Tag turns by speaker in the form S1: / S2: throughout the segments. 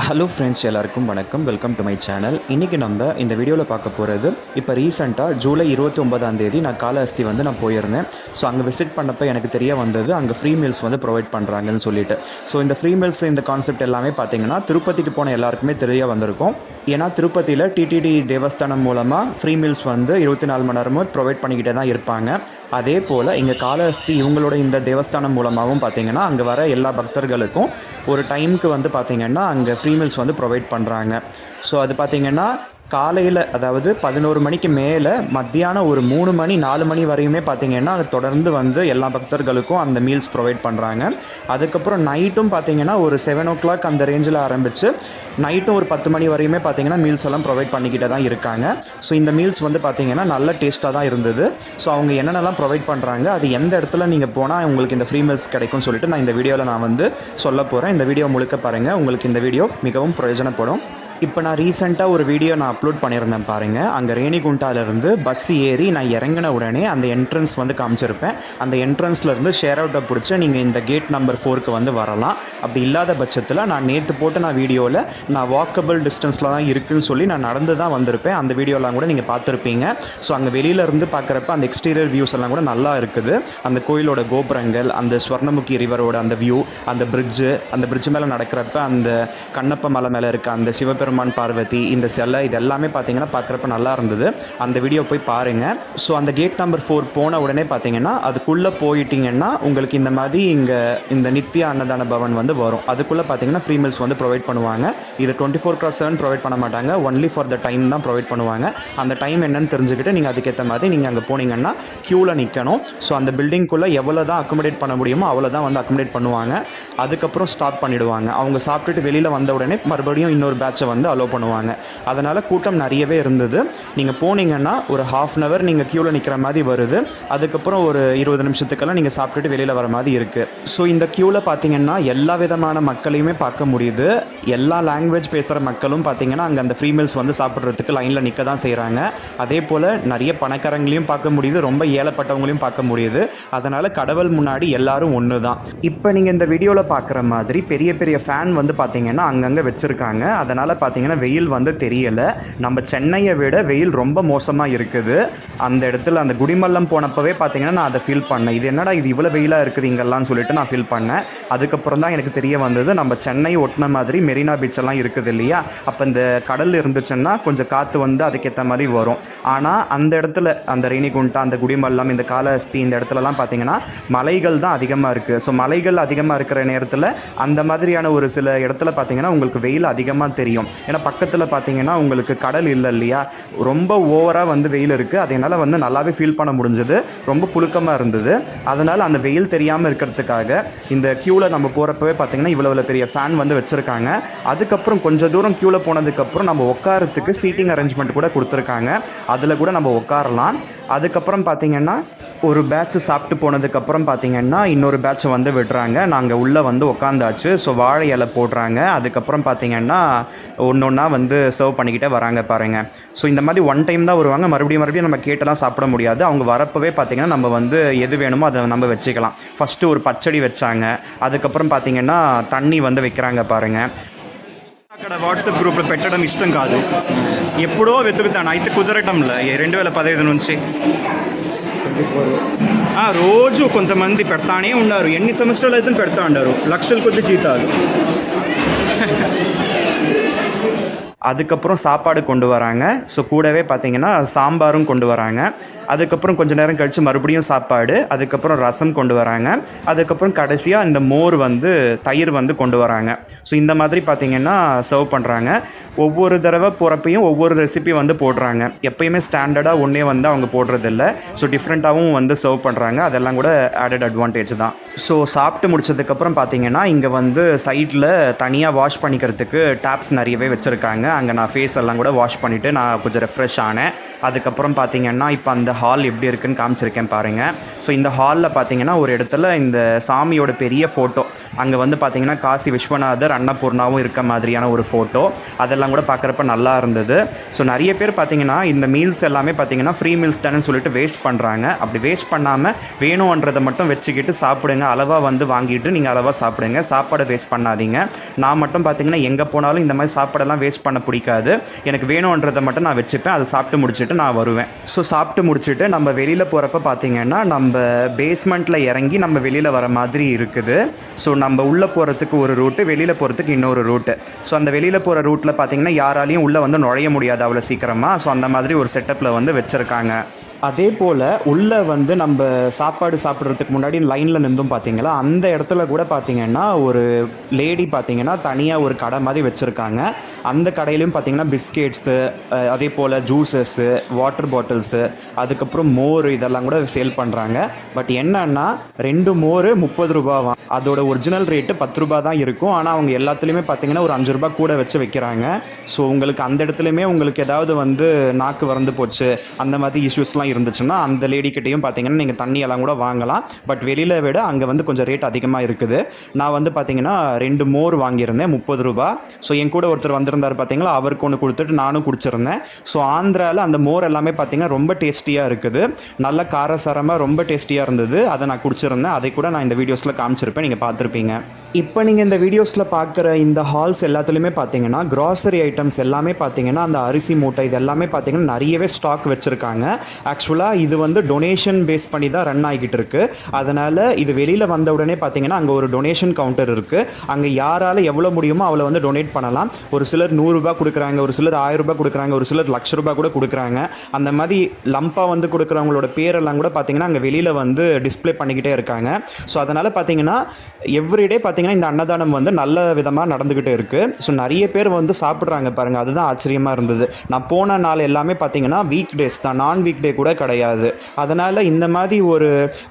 S1: Hello friends, எல்லாருக்கும் வணக்கம். Welcome to my channel. இன்றைக்கி நம்ம இந்த வீடியோவில் பார்க்க போகிறது, இப்போ ரீசெண்டாக ஜூலை 29 நான் காளஹஸ்தி நான் போயிருந்தேன். ஸோ அங்கே விசிட் பண்ணப்போ எனக்கு தெரிய வந்தது, அங்கே ஃப்ரீ மீல்ஸ் ப்ரொவைட் பண்ணுறாங்கன்னு சொல்லிட்டு. ஸோ இந்த ஃப்ரீ மீல்ஸ் இந்த கான்செப்ட் எல்லாமே பார்த்திங்கன்னா திருப்பதிக்கு போன எல்லாருக்குமே தெரிய வந்திருக்கும். ஏன்னா திருப்பதியில் டிடிடி தேவஸ்தானம் மூலமாக ஃப்ரீ மீல்ஸ் 24 மணி நேரமும் ப்ரொவைட் பண்ணிக்கிட்டே தான் இருப்பாங்க. அதே போல் இங்கே காளஹஸ்தி இவங்களோட இந்த தேவஸ்தானம் மூலமாகவும் பார்த்திங்கன்னா அங்கே வர எல்லா பக்தர்களுக்கும் ஒரு டைமுக்கு பார்த்திங்கன்னா அங்கே ஃப்ரீ மீல்ஸ் ப்ரொவைட் பண்ணுறாங்க. ஸோ அது பார்த்திங்கன்னா காலையில், அதாவது 11 மணிக்கு மேலே மத்தியானம் ஒரு 3 மணி 4 மணி வரையுமே பார்த்திங்கன்னா அது தொடர்ந்து எல்லா பக்தர்களுக்கும் அந்த மீல்ஸ் ப்ரொவைட் பண்ணுறாங்க. அதுக்கப்புறம் நைட்டும் பார்த்திங்கன்னா ஒரு 7 o'clock அந்த ரேஞ்சில் ஆரம்பித்து நைட்டும் ஒரு 10 மணி வரையுமே பார்த்திங்கன்னா மீல்ஸ் எல்லாம் ப்ரொவைட் பண்ணிக்கிட்டே தான் இருக்காங்க. ஸோ இந்த மீல்ஸ் பார்த்திங்கன்னா நல்ல டேஸ்ட்டாக தான் இருந்தது. ஸோ அவங்க என்னென்னலாம் ப்ரொவைட் பண்ணுறாங்க, அது எந்த இடத்துல நீங்கள் போனால் உங்களுக்கு இந்த ஃப்ரீ மீல்ஸ் கிடைக்கும்னு சொல்லிட்டு நான் இந்த வீடியோவில் நான் சொல்ல போகிறேன். இந்த வீடியோ முழுக்க பாருங்கள், உங்களுக்கு இந்த வீடியோ மிகவும் பிரயோஜனப்படும். இப்போ நான் ரீசெண்டாக ஒரு வீடியோ நான் அப்லோட் பண்ணியிருந்தேன் பாருங்கள். அங்கே ரேணிகுண்டாலேருந்து பஸ் ஏறி நான் இறங்கின உடனே அந்த என்ட்ரன்ஸ் காமிச்சிருப்பேன். அந்த என்ட்ரன்ஸ்லேருந்து ஷேர் அவுட்டை பிடிச்சி நீங்கள் இந்த கேட் நம்பர் 4க்கு வரலாம். அப்படி இல்லாத பட்சத்தில் நான் நேற்று போட்டு நான் வீடியோவில் நான் வாக்கபிள் டிஸ்டன்ஸில் தான் இருக்குதுன்னு சொல்லி நான் நடந்து தான் வந்திருப்பேன். அந்த வீடியோலாம் கூட நீங்கள் பார்த்துருப்பீங்க. ஸோ அங்கே வெளியிலேருந்து பார்க்குறப்ப அந்த எக்ஸ்டீரியர் வியூஸ் எல்லாம் கூட நல்லா இருக்குது. அந்த கோயிலோட கோபுரங்கள், அந்த ஸ்வர்ணமுகி ரிவரோட அந்த வியூ, அந்த பிரிட்ஜு மேலே நடக்கிறப்ப அந்த கண்ணப்ப மலை மேலே இருக்க அந்த சிவபெருமான் பார்வதி, இந்த சிலை, இது எல்லாமே பார்த்தீங்கன்னா பார்க்குறப்ப நல்லா இருந்தது. அந்த வீடியோ போய் பாருங்கள். ஸோ அந்த கேட் நம்பர் 4 போன உடனே பார்த்தீங்கன்னா அதுக்குள்ளே போயிட்டீங்கன்னா உங்களுக்கு இந்த மாதிரி இங்கே இந்த நித்திய அன்னதான பவன் வரும். அதுக்குள்ளே பார்த்தீங்கன்னா ஃப்ரீ மீல்ஸ் ப்ரொவைட் பண்ணுவாங்க. இது 24/7 ப்ரொவைட் பண்ண மாட்டாங்க, ஒன்லி ஃபார் த டைம் தான் ப்ரொவைட் பண்ணுவாங்க. அந்த டைம் என்னன்னு தெரிஞ்சுக்கிட்டு நீங்கள் அதுக்கேற்ற மாதிரி நீங்கள் அங்கே போனீங்கன்னா க்யூவில் நிற்கணும். ஸோ அந்த பில்டிங்குள்ளே எவ்வளோ தான் அக்கமடேட் பண்ண முடியுமோ அவ்வளோ தான் அக்கமடேட் பண்ணுவாங்க. அதுக்கப்புறம் ஸ்டாப் பண்ணிவிடுவாங்க. அவங்க சாப்பிட்டுட்டு வெளியில் வந்த உடனே மறுபடியும் இன்னொரு பேட்சை அலோவ் பண்ணுவாங்க. அதனால் கூட்டம் நிறையவே இருந்தது. நீங்கள் போனீங்கன்னா ஒரு ½ an hour நீங்கள் க்யூவில் நிற்கிற மாதிரி வருது. அதுக்கப்புறம் ஒரு 20 நிமிஷத்துக்கெல்லாம் நீங்கள் சாப்பிட்டுட்டு வெளியில் வர மாதிரி இருக்குது. ஸோ இந்த க்யூவில் பார்த்தீங்கன்னா எல்லா விதமான மக்களையுமே பார்க்க முடியுது. எல்லா லாங்குவேஜ் பேசுகிற மக்களும் பார்த்தீங்கன்னா அங்கே அந்த ஃப்ரீ மீல்ஸ் சாப்பிட்றதுக்கு லைனில் நிற்க தான் செய்கிறாங்க. அதே போல் நிறைய பணக்காரங்களையும் பார்க்க முடியுது, ரொம்ப ஏழைப்பட்டவங்களையும் பார்க்க முடியுது. அதனால் கடவுள் முன்னாடி எல்லாரும் ஒன்று தான். இப்போ நீங்கள் இந்த வீடியோவில் பார்க்குற மாதிரி பெரிய பெரிய ஃபேன் பார்த்தீங்கன்னா அங்கங்கே வச்சுருக்காங்க. அதனால் பார்த்தீங்கன்னா வெயில் தெரியலை. நம்ம சென்னையை விட வெயில் ரொம்ப மோசமாக இருக்குது. அந்த இடத்துல அந்த குடிமல்லம் போனப்பவே பார்த்தீங்கன்னா நான் அதை ஃபீல் பண்ணேன். இது என்னடா இது இவ்வளோ வெயிலாக இருக்குது இங்கெல்லாம் சொல்லிட்டு நான் ஃபீல் பண்ணேன். அதுக்கப்புறம் தான் எனக்கு தெரிய வந்தது, நம்ம சென்னை ஒட்டின மாதிரி மெரினா பீச்செல்லாம் இருக்குது இல்லையா, அப்போ இந்த கடல் இருந்துச்சுன்னா கொஞ்சம் காற்று அதுக்கேற்ற மாதிரி வரும். ஆனால் அந்த இடத்துல அந்த ரேணிகுண்டா, அந்த குடிமல்லம், இந்த காளஹஸ்தி, இந்த இடத்துலலாம் பார்த்தீங்கன்னா மலைகள் தான் அதிகமாக இருக்குது. ஸோ மலைகள் அதிகமாக இருக்கிற நேரத்தில் அந்த மாதிரியான ஒரு சில இடத்துல பார்த்தீங்கன்னா உங்களுக்கு வெயில் அதிகமாக தெரியும். ஏன்னா பக்கத்தில் பார்த்தீங்கன்னா உங்களுக்கு கடல் இல்லை இல்லையா, ரொம்ப ஓவராக வெயில் இருக்குது. அது என்னால் நல்லாவே ஃபீல் பண்ண முடிஞ்சது. ரொம்ப புழுக்கமாக இருந்தது. அதனால் அந்த வெயில் தெரியாமல் இருக்கிறதுக்காக இந்த க்யூவில் நம்ம போகிறப்பவே பார்த்தீங்கன்னா இவ்வளோ பெரிய ஃபேன் வச்சுருக்காங்க. அதுக்கப்புறம் கொஞ்சம் தூரம் க்யூவில் போனதுக்கப்புறம் நம்ம உட்காரத்துக்கு சீட்டிங் அரேஞ்ச்மெண்ட் கூட கொடுத்துருக்காங்க. அதில் கூட நம்ம உட்காரலாம். அதுக்கப்புறம் பார்த்தீங்கன்னா ஒரு பேட்ச் சாப்பிட்டு போனதுக்கப்புறம் பார்த்தீங்கன்னா இன்னொரு பேட்ச் விடுறாங்க. நாங்கள் உள்ளே உட்காந்தாச்சு. ஸோ வாழை இலை போடுறாங்க. அதுக்கப்புறம் பார்த்தீங்கன்னா ஒன்றா சர்வ் பண்ணிக்கிட்டே வராங்க பாருங்கள். ஸோ இந்த மாதிரி ஒன் டைம் தான் வருவாங்க. மறுபடியும் நம்ம கேட்டெல்லாம் சாப்பிட முடியாது. அவங்க வரப்பவே பார்த்தீங்கன்னா நம்ம எது வேணுமோ அதை நம்ம வச்சுக்கலாம். ஃபஸ்ட்டு ஒரு பச்சடி வச்சாங்க. அதுக்கப்புறம் பார்த்தீங்கன்னா தண்ணி வைக்கிறாங்க பாருங்கள். అక్కడ వాట్సాప్ గ్రూప్లో పెట్టడం ఇష్టం కాదు, ఎప్పుడో వెతుకుతాను. అయితే కుదరటంలే 2015 నుంచి రోజు కొంతమంది పెడతానే ఉన్నారు. ఎన్ని సంవత్సరాలు అయితే పెడతా ఉన్నారు, లక్షల కొద్ది జీతాలు. அதுக்கப்புறம் சாப்பாடு கொண்டு வராங்க. ஸோ கூடவே பார்த்தீங்கன்னா சாம்பாரும் கொண்டு வராங்க. அதுக்கப்புறம் கொஞ்சம் நேரம் கழித்து மறுபடியும் சாப்பாடு, அதுக்கப்புறம் ரசம் கொண்டு வராங்க. அதுக்கப்புறம் கடைசியாக இந்த மோர் தயிர் கொண்டு வராங்க. ஸோ இந்த மாதிரி பார்த்திங்கன்னா சர்வ் பண்ணுறாங்க. ஒவ்வொரு தடவை போகிறப்பையும் ஒவ்வொரு ரெசிபி போடுறாங்க. எப்பயுமே ஸ்டாண்டர்டாக ஒன்றே அவங்க போடுறதில்ல. ஸோ டிஃப்ரெண்ட்டாகவும் சர்வ் பண்ணுறாங்க. அதெல்லாம் கூட ஆடட் அட்வான்டேஜ் தான். ஸோ சாப்பிட்டு முடிச்சதுக்கப்புறம் பார்த்திங்கன்னா இங்கே சைடில் தனியாக வாஷ் பண்ணிக்கிறதுக்கு டேப்ஸ் நிறையவே வச்சுருக்காங்க. பாருங்கள், அங்கே நான் ஃபேஸ் எல்லாம் கூட வாஷ் பண்ணிவிட்டு நான் கொஞ்சம் ரெஃப்ரெஷ் ஆனேன். அதுக்கப்புறம் பார்த்தீங்கன்னா இப்போ அந்த ஹால் எப்படி இருக்குன்னு காமிச்சிருக்கேன் பாருங்கள். ஸோ இந்த ஹாலில் பார்த்தீங்கன்னா ஒரு இடத்துல இந்த சாமியோட பெரிய ஃபோட்டோ, அங்கே வந்து பார்த்தீங்கன்னா காசி விஸ்வநாதர் அன்னபூர்ணாவும் இருக்க மாதிரியான ஒரு ஃபோட்டோ, அதெல்லாம் கூட பார்க்குறப்ப நல்லா இருந்தது. ஸோ நிறைய பேர் பார்த்தீங்கன்னா இந்த மீல்ஸ் எல்லாமே பார்த்தீங்கன்னா ஃப்ரீ மீல்ஸ் தானே சொல்லிட்டு வேஸ்ட் பண்ணுறாங்க. அப்படி வேஸ்ட் பண்ணாமல் வேணுன்றதை மட்டும் வச்சுக்கிட்டு சாப்பிடுங்க. அளவாக வந்து வாங்கிட்டு நீங்கள் அளவாக சாப்பிடுங்க, சாப்பாடை வேஸ்ட் பண்ணாதீங்க. நான் மட்டும் பார்த்தீங்கன்னா எங்கே போனாலும் இந்த மாதிரி சாப்பாடெல்லாம் வேஸ்ட் பண்ண பிடிக்காது. எனக்கு வேணுன்றதை மட்டும் நான் வச்சுப்பேன், அதை சாப்பிட்டு முடிச்சுட்டு நான் வருவேன். ஸோ சாப்பிட்டு முடிச்சுட்டு நம்ம வெளியில் போகிறப்ப பார்த்தீங்கன்னா நம்ம பேஸ்மெண்ட்டில் இறங்கி நம்ம வெளியில் வர மாதிரி இருக்குது. ஸோ நம்ம உள்ளே போகிறதுக்கு ஒரு ரூட்டு, வெளியில் போகிறதுக்கு இன்னொரு ரூட்டு. ஸோ அந்த வெளியில் போகிற ரூட்டில் பார்த்தீங்கன்னா யாராலையும் உள்ளே வந்து நுழைய முடியாது அவ்வளோ சீக்கிரமாக. ஸோ அந்த மாதிரி ஒரு செட்டப்பில் வந்து வச்சுருக்காங்க. அதே போல் உள்ளே வந்து நம்ம சாப்பாடு சாப்பிட்றதுக்கு முன்னாடி லைனில் நின்றும் பார்த்தீங்களா, அந்த இடத்துல கூட பார்த்தீங்கன்னா ஒரு லேடி பார்த்தீங்கன்னா தனியாக ஒரு கடை மாதிரி வச்சுருக்காங்க. அந்த கடையிலையும் பார்த்தீங்கன்னா பிஸ்கெட்ஸு, அதே போல் ஜூஸஸ்ஸு, வாட்டர் பாட்டில்ஸு, அதுக்கப்புறம் மோர் இதெல்லாம் கூட சேல் பண்ணுறாங்க. பட் என்னன்னா 2 மோர் 30 ரூபாவாம். அதோட ஒரிஜினல் ரேட்டு 10 ரூபா தான் இருக்கும். ஆனால் அவங்க எல்லாத்துலேயுமே பார்த்தீங்கன்னா ஒரு 5 ரூபா கூட வச்சு வைக்கிறாங்க. ஸோ உங்களுக்கு அந்த இடத்துலையுமே உங்களுக்கு ஏதாவது வந்து நாக்கு வறந்து போச்சு அந்த மாதிரி இஷ்யூஸ்லாம் இருந்துச்சுன்னா அந்த லேடிக்கிட்டையும் பார்த்தீங்கன்னா நீங்கள் தண்ணி எல்லாம் கூட வாங்கலாம். பட் வெளியில் விட அங்கே வந்து கொஞ்சம் ரேட் அதிகமாக இருக்குது. நான் வந்து பார்த்தீங்கன்னா 2 மோர் வாங்கியிருந்தேன் 30 ரூபா. ஸோ என் கூட ஒருத்தர் வந்திருந்தார் பார்த்தீங்களா, அவருக்கு ஒன்று கொடுத்துட்டு நானும் குடிச்சிருந்தேன். ஸோ ஆந்திராவில் அந்த மோர் எல்லாமே பார்த்தீங்கன்னா ரொம்ப டேஸ்டியாக இருக்குது, நல்ல காரசாரமாக ரொம்ப டேஸ்டியாக இருந்தது. அதை நான் குடிச்சிருந்தேன். அதை கூட நான் இந்த வீடியோஸில் காமிச்சிருப்பேன், நீங்கள் பார்த்துருப்பீங்க. இப்போ நீங்கள் இந்த வீடியோஸில் பார்க்குற இந்த ஹால்ஸ் எல்லாத்துலேயுமே பார்த்தீங்கன்னா க்ராசரி ஐட்டம்ஸ் எல்லாமே பார்த்தீங்கன்னா அந்த அரிசி மூட்டை இது எல்லாமே பார்த்தீங்கன்னா நிறையவே ஸ்டாக் வச்சுருக்காங்க. ஆக்சுவலாக இது வந்து டொனேஷன் பேஸ் பண்ணி தான் ரன் ஆகிக்கிட்டு இருக்குது. அதனால் இது வெளியில் வந்த உடனே பார்த்தீங்கன்னா அங்கே ஒரு டொனேஷன் கவுண்டர் இருக்குது. அங்கே யாரால் எவ்வளோ முடியுமோ அவ்வளோ வந்து டொனேட் பண்ணலாம். ஒரு சிலர் 100 ரூபா கொடுக்குறாங்க, ஒரு சிலர் 1000 ரூபா கொடுக்குறாங்க, ஒரு சிலர் லட்ச ரூபா கூட கொடுக்குறாங்க. அந்த மாதிரி லம்பாக வந்து கொடுக்குறவங்களோட பேரெல்லாம் கூட பார்த்தீங்கன்னா அங்கே வெளியில் வந்து டிஸ்பிளே பண்ணிக்கிட்டே இருக்காங்க. ஸோ அதனால் பார்த்தீங்கன்னா எவ்ரிடே பார்த்தீங்கன்னா இந்த அன்னதானம் வந்து நல்ல விதமாக நடந்துக்கிட்டு இருக்குது. ஸோ நிறைய பேர் வந்து சாப்பிட்றாங்க பாருங்கள், அதுதான் ஆச்சரியமாக இருந்தது. நான் போன நாள் எல்லாமே பார்த்தீங்கன்னா வீக் டேஸ் தான், நான் வீக் டே கூட கிடையாது. அதனால் இந்த மாதிரி ஒரு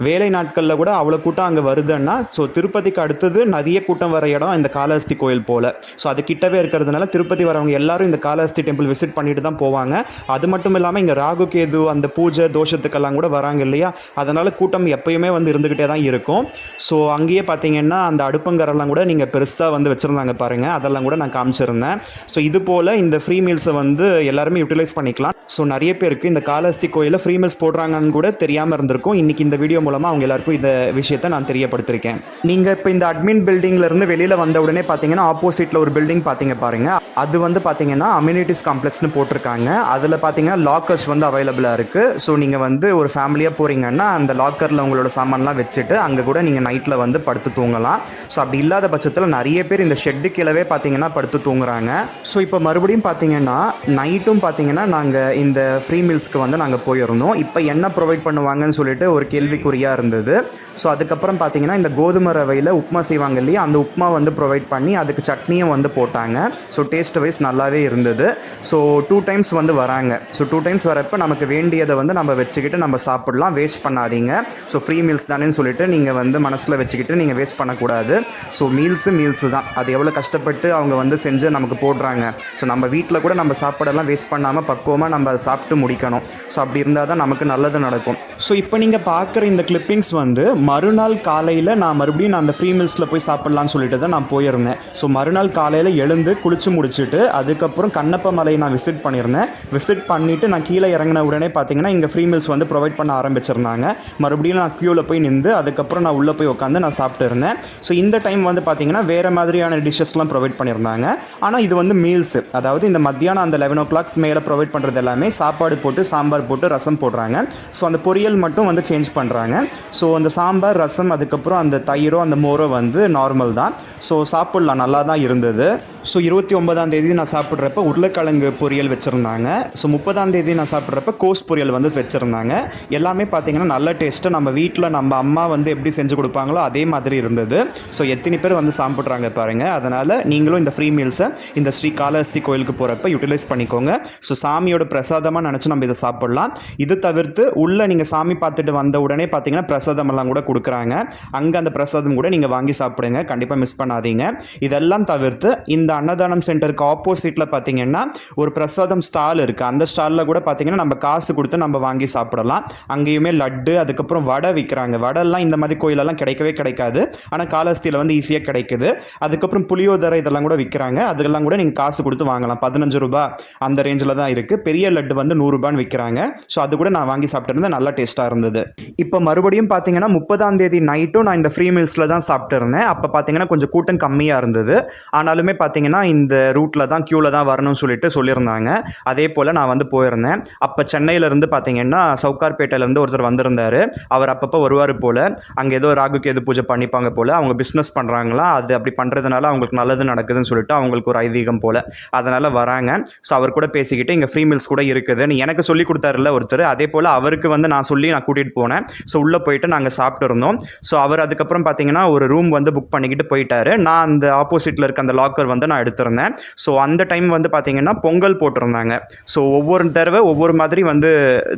S1: வேலை நாட்களில் கூட அவ்வளோ கூட்டம் அங்கே வருதுன்னா, ஸோ திருப்பதிக்கு அடுத்தது நிறைய கூட்டம் வர இடம் இந்த காளஹஸ்தி கோயில் போல். ஸோ அது கிட்டவே இருக்கிறதுனால திருப்பதி வரவங்க எல்லாரும் இந்த காளஹஸ்தி டெம்பிள் விசிட் பண்ணிட்டு தான் போவாங்க. அது மட்டும் இல்லாமல் இங்கே ராகு கேது அந்த பூஜை தோஷத்துக்கெல்லாம் கூட வராங்க இல்லையா, அதனால் கூட்டம் எப்பயுமே வந்து இருந்துக்கிட்டே தான் இருக்கும். ஸோ அங்கேயே பார்த்தீங்கன்னா அந்த அடுப்பங்கரெல்லாம் கூட நீங்கள் பெருசாக வந்து வச்சுருந்தாங்க பாருங்கள், அதெல்லாம் கூட நான் காமிச்சிருந்தேன். ஸோ இது போல் இந்த ஃப்ரீ மீல்ஸை வந்து எல்லாருமே யூட்டிலைஸ் பண்ணிக்கலாம். ஸோ நிறைய பேருக்கு இந்த காளஹஸ்தி கோயிலில் ஃப்ரீ மீல்ஸ் போடுறாங்கன்னு கூட தெரியாமல் இருந்திருக்கும். இன்றைக்கி இந்த வீடியோ மூலமாக அவங்க எல்லாருக்கும் இந்த விஷயத்தை நான் தெரியப்படுத்திருக்கேன். நீங்கள் இப்போ இந்த அட்மின் பில்டிங்லேருந்து வெளியில் வந்த உடனே பார்த்தீங்கன்னா ஆப்போசிட்டில் ஒரு பில்டிங் பார்த்தீங்க பாருங்கள், அது வந்து பார்த்தீங்கன்னா அம்யூனிட்டிஸ் காம்ப்ளெக்ஸ்னு போட்டிருக்காங்க. அதில் பார்த்தீங்கன்னா லாக்கர்ஸ் வந்து அவைலபிளாக இருக்குது. ஸோ நீங்கள் வந்து ஒரு ஃபேமிலியாக போகிறீங்கன்னா அந்த லாக்கரில் உங்களோட சாமான்லாம் வச்சுட்டு அங்கே கூட நீங்கள் நைட்டில் வந்து படுத்து தூங்கலாம். ஸோ அப்படி இல்லாத பட்சத்தில் நிறைய பேர் இந்த ஷெட்டு கீழவே பார்த்தீங்கன்னா படுத்து தூங்குறாங்க. ஸோ இப்போ மறுபடியும் பார்த்தீங்கன்னா நைட்டும் பார்த்தீங்கன்னா நாங்கள் இந்த ஃப்ரீ மீல்ஸ்க்கு வந்து நாங்கள் போயிருந்தோம். இப்போ என்ன ப்ரொவைட் பண்ணுவாங்கன்னு சொல்லிட்டு ஒரு கேள்விக்குறியாக இருந்தது. ஸோ அதுக்கப்புறம் பார்த்தீங்கன்னா இந்த கோதுமை ரவையில் உப்புமா செய்வாங்க இல்லையா, அந்த உப்புமா வந்து ப்ரொவைட் பண்ணி அதுக்கு சட்னியும் வந்து போட்டாங்க. ஸோ டேஸ்ட் வைஸ் நல்லாவே இருந்தது. ஸோ 2 டைம்ஸ் வந்து வராங்க. ஸோ 2 டைம்ஸ் வரப்போ நமக்கு வேண்டியதை வந்து நம்ம வச்சுக்கிட்டு நம்ம சாப்பிடலாம், வேஸ்ட் பண்ணாதீங்க. ஸோ ஃப்ரீ மீல்ஸ் தானேன்னு சொல்லிட்டு நீங்கள் வந்து மனசில் வச்சுக்கிட்டு நீங்கள் வேஸ்ட் பண்ணக்கூடாது. ஸோ மீல்ஸு தான், அது எவ்வளோ கஷ்டப்பட்டு அவங்க வந்து செஞ்சு நமக்கு போடுறாங்க. ஸோ நம்ம வீட்டில் கூட நம்ம சாப்பாடெல்லாம் வேஸ்ட் பண்ணாமல் பக்குவமாக நம்ம அதை சாப்பிட்டு முடிக்கணும். ஸோ அப்படி இருந்தால் தான் நமக்கு நல்லது நடக்கும். ஸோ இப்போ நீங்கள் பார்க்குற இந்த கிளிப்பிங்ஸ் வந்து மறுநாள் காலையில் நான் மறுபடியும் அந்த ஃப்ரீ மீல்ஸில் போய் சாப்பிட்லான்னு சொல்லிட்டு தான் நான் போயிருந்தேன். ஸோ மறுநாள் காலையில் எழுந்து குளிச்சு முடிச்சுட்டு அதுக்கப்புறம் கண்ணப்ப மலையை நான் விசிட் பண்ணியிருந்தேன். விசிட் பண்ணிவிட்டு நான் கீழே இறங்கின உடனே பார்த்தீங்கன்னா இங்கே ஃப்ரீ மீல்ஸ் வந்து ப்ரொவைட் பண்ண ஆரம்பிச்சிருந்தாங்க. மறுபடியும் நான் க்யூவில் போய் நின்று அதுக்கப்புறம் நான் உள்ளே போய் உட்காந்து நான் சாப்பிட்டு இருந்தேன். ஸோ இந்த டைம் வந்து பார்த்தீங்கன்னா வேறு மாதிரியான டிஷ்ஷஸ்லாம் ப்ரொவைட் பண்ணியிருந்தாங்க. ஆனால் இது வந்து மீல்ஸு, அதாவது இந்த மத்தியானம் அந்த 11 o'clock மேலே ப்ரொவைட் பண்ணுறது எல்லாமே சாப்பாடு போட்டு சாம்பார் போட்டு ரசம் போடுறாங்க. ஸோ அந்த பொரியல் மட்டும் வந்து சேஞ்ச் பண்ணுறாங்க. ஸோ அந்த சாம்பார் ரசம் அதுக்கப்புறம் அந்த தயிரோ அந்த மோரோ வந்து நார்மல் தான். ஸோ சாப்பிட்லாம், நல்லா தான் இருந்தது. ஸோ 29ஆம் தேதி நான் சாப்பிட்றப்ப உருளைக்கிழங்கு பொரியல் வச்சுருந்தாங்க. ஸோ 30ஆம் தேதி நான் சாப்பிட்றப்ப கோஸ் பொரியல் வந்து வச்சுருந்தாங்க. எல்லாமே பார்த்தீங்கன்னா நல்ல டேஸ்ட்டு, நம்ம வீட்டில் நம்ம அம்மா வந்து எப்படி செஞ்சு கொடுப்பாங்களோ அதே மாதிரி இருந்தது. ஸோ எத்தனை பேர் வந்து சாப்பிட்றாங்க பாருங்கள். அதனால் நீங்களும் இந்த ஃப்ரீ மீல்ஸை இந்த ஸ்ரீ காளஹஸ்தி கோயிலுக்கு போகிறப்ப யூட்டிலைஸ் பண்ணிக்கோங்க. ஸோ சாமியோட பிரசாதமாக நினச்சி நம்ம இதை சாப்பிட்லாம். இது தவிர்த்து உள்ளே நீங்கள் சாமி பார்த்துட்டு வந்த உடனே பார்த்தீங்கன்னா பிரசாதமெல்லாம் கூட கொடுக்குறாங்க. அங்கே அந்த பிரசாதம் கூட நீங்கள் வாங்கி சாப்பிடுங்க, கண்டிப்பாக மிஸ் பண்ணாதீங்க. இதெல்லாம் தவிர்த்து இந்த அன்னதானம் சென்டருக்கு ஆப்போசிட்டில் பார்த்தீங்கன்னா ஒரு பிரசாதம் ஸ்டால் இருக்குது. அந்த ஸ்டாலில் கூட பார்த்தீங்கன்னா நம்ம காசு கொடுத்து நம்ம வாங்கி சாப்பிடலாம். அங்கேயுமே லட்டு, அதுக்கப்புறம் வடை விற்கிறாங்க. வடைலாம் இந்த மாதிரி கோயிலெல்லாம் கிடைக்கவே கிடைக்காது. ஆனால் காலஹஸ்தியில் வந்து ஈஸியாக கிடைக்குது. அதுக்கப்புறம் புளியோதரை இதெல்லாம் கூட விற்கிறாங்க. அதெல்லாம் கூட நீங்கள் காசு கொடுத்து வாங்கலாம். 15 ரூபாய் அந்த ரேஞ்சில் தான் இருக்குது. பெரிய லட்டு வந்து 100 ரூபான்னு விற்கிறாங்க. ஸோ அது கூட நான் வாங்கி சாப்பிட்டுருந்தேன். நல்லா டேஸ்ட்டாக இருந்தது. இப்போ மறுபடியும் பார்த்தீங்கன்னா 30ஆம் தேதி நைட்டும் நான் இந்த ஃப்ரீ மீல்ஸில் தான் சாப்பிட்டு இருந்தேன். அப்போ பார்த்தீங்கன்னா கொஞ்சம் கூட்டம் கம்மியாக இருந்தது. ஆனாலுமே பார்த்தீங்கன்னா இந்த ரூட்டில் தான் க்யூவில் தான் வரணும்னு சொல்லியிருந்தாங்க. அதே போல் நான் வந்து போயிருந்தேன். அப்போ சென்னையிலேருந்து பார்த்தீங்கன்னா சவுகார்பேட்டையிலேருந்து ஒருத்தர் வந்திருந்தார். அவர் அப்பப்போ வருவார் போல். அங்கே ஏதோ ராகு கேது பூஜை பண்ணிப்பாங்க போல். அவங்க பிஸ்னஸ் பண்ணுறாங்களா, அது அப்படி பண்ணுறதுனால அவங்களுக்கு நல்லது நடக்குதுன்னு சொல்லிட்டு அவங்களுக்கு ஒரு ஐதீகம் போல். அதனால் வராங்க. ஸோ அவர் கூட பேசிக்கிட்டு இங்கே ஃப்ரீ மீல்ஸ் கூட இருக்குதுன்னு எனக்கு சொல்லி கொடுத்தாருல ஒருத்தர். அதே போல் அவருக்கு வந்து நான் கூட்டிகிட்டு போனேன். ஸோ உள்ளே போயிட்டு நாங்கள் சாப்பிட்டு இருந்தோம். ஸோ அவர் அதுக்கப்புறம் பார்த்தீங்கன்னா ஒரு ரூம் வந்து புக் பண்ணிக்கிட்டு போயிட்டாரு. நான் அந்த ஆப்போசிட்டில் இருக்க அந்த லாக்கர் வந்து நான் எடுத்திருந்தேன். ஸோ அந்த டைம் வந்து பார்த்தீங்கன்னா பொங்கல் போட்டிருந்தாங்க. ஸோ ஒவ்வொரு தடவை ஒவ்வொரு மாதிரி வந்து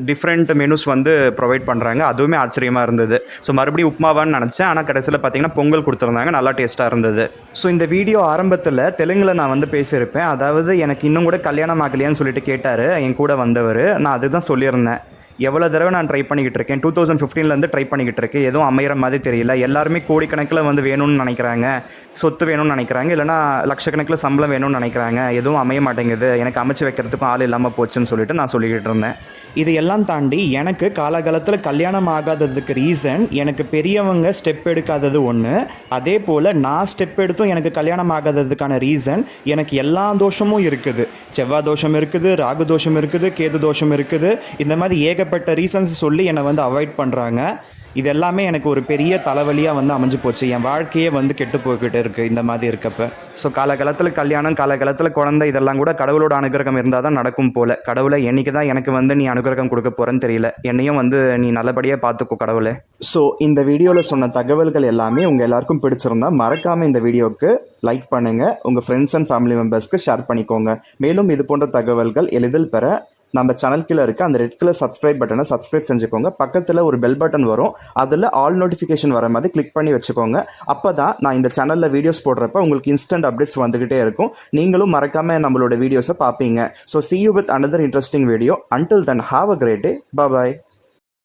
S1: டிஃப்ரெண்ட் மெனுஸ் வந்து ப்ரொவைட் பண்ணுறாங்க. அதுவுமே ஆச்சரியமாக இருந்தது. ஸோ மறுபடியும் உப்மாவான்னு நினச்சேன். ஆனால் கடைசியில் பார்த்தீங்கன்னா பொங்கல் கொடுத்துருந்தாங்க. நல்லா டேஸ்ட்டாக இருந்தது. ஸோ இந்த வீடியோ ஆரம்பத்தில் தெலுங்கில் நான் வந்து பேசியிருப்பேன். அதாவது எனக்கு இன்னும் கூட கல்யாணம் ஆகலையான்னு சொல்லிட்டு கேட்டார் என் கூட வந்தவர். நான் அதுதான் சொல்லியிருந்தேன். எவ்வளோ தடவை நான் ட்ரை பண்ணிக்கிட்டு இருக்கேன். 2015 ட்ரை பண்ணிக்கிட்டு இருக்கேன். எதுவும் அமையிற மாதிரி தெரியல. எல்லாருமே கோடிக்கணக்கில் வந்து வேணும்னு நினைக்கிறாங்க, சொத்து வேணும்னு நினைக்கிறாங்க, இல்லைனா லட்சக்கணக்கில் சம்பளம் வேணும்னு நினைக்கிறாங்க. எதுவும் அமைய மாட்டேங்குது. எனக்கு அமைச்சு வைக்கிறதுக்கும் ஆள் இல்லாமல் போச்சுன்னு சொல்லிட்டு நான் சொல்லிக்கிட்டு இருந்தேன். இது எல்லாம் தாண்டி எனக்கு காலகாலத்தில் கல்யாணம் ஆகாததுக்கு ரீசன் எனக்கு பெரியவங்க ஸ்டெப் எடுக்காதது ஒன்று. அதே போல் நான் ஸ்டெப் எடுத்தும் எனக்கு கல்யாணம் ஆகாததுக்கான ரீசன் எனக்கு எல்லா தோஷமும் இருக்குது. செவ்வாய் தோஷம் இருக்குது, ராகு தோஷம் இருக்குது, கேது தோஷம் இருக்குது. இந்த மாதிரி ஏகப்பட்ட ரீசன்ஸ் சொல்லி என்னை வந்து அவாய்ட் பண்ணுறாங்க. இது எல்லாமே எனக்கு ஒரு பெரிய தலைவலியாக வந்து அமைஞ்சு போச்சு. என் வாழ்க்கையே வந்து கெட்டு போய்கிட்டு இருக்குது இந்த மாதிரி இருக்கப்போ. ஸோ காலகாலத்தில் கல்யாணம், காலகாலத்தில் குழந்தை, இதெல்லாம் கூட கடவுளோட அனுகிரகம் இருந்தால் தான் நடக்கும் போல். கடவுளை என்றைக்கு தான் எனக்கு வந்து நீ அனுகிரகம் கொடுக்க போகிறேன்னு தெரியல. என்னையும் வந்து நீ நல்லபடியாக பார்த்துக்கோ கடவுளே. ஸோ இந்த வீடியோவில் சொன்ன தகவல்கள் எல்லாமே உங்கள் எல்லாருக்கும் பிடிச்சிருந்தா மறக்காமல் இந்த வீடியோவுக்கு லைக் பண்ணுங்கள். உங்கள் ஃப்ரெண்ட்ஸ் அண்ட் ஃபேமிலி மெம்பர்ஸ்க்கு ஷேர் பண்ணிக்கோங்க. மேலும் இது போன்ற தகவல்கள் எளிதில் பெற நம்ம சேனல் கீழே இருக்க அந்த ரெட் கலர் சப்ஸ்கிரைப் பட்டனை சப்ஸ்கிரைப் செஞ்சுக்கோங்க. பக்கத்தில் ஒரு பெல் பட்டன் வரும். அதில் ஆல் நோட்டிஃபிகேஷன் வர மாதிரி கிளிக் பண்ணி வச்சுக்கோங்க. அப்போ தான் நான் இந்த சேனலில் வீடியோஸ் போடுறப்ப உங்களுக்கு இன்ஸ்டன்ட் அப்டேட்ஸ் வந்துக்கிட்டே இருக்கும். நீங்களும் மறக்காமல் நம்மளோட வீடியோஸை பார்ப்பீங்க. So see you with another interesting video. Until then, have a great day. Bye bye.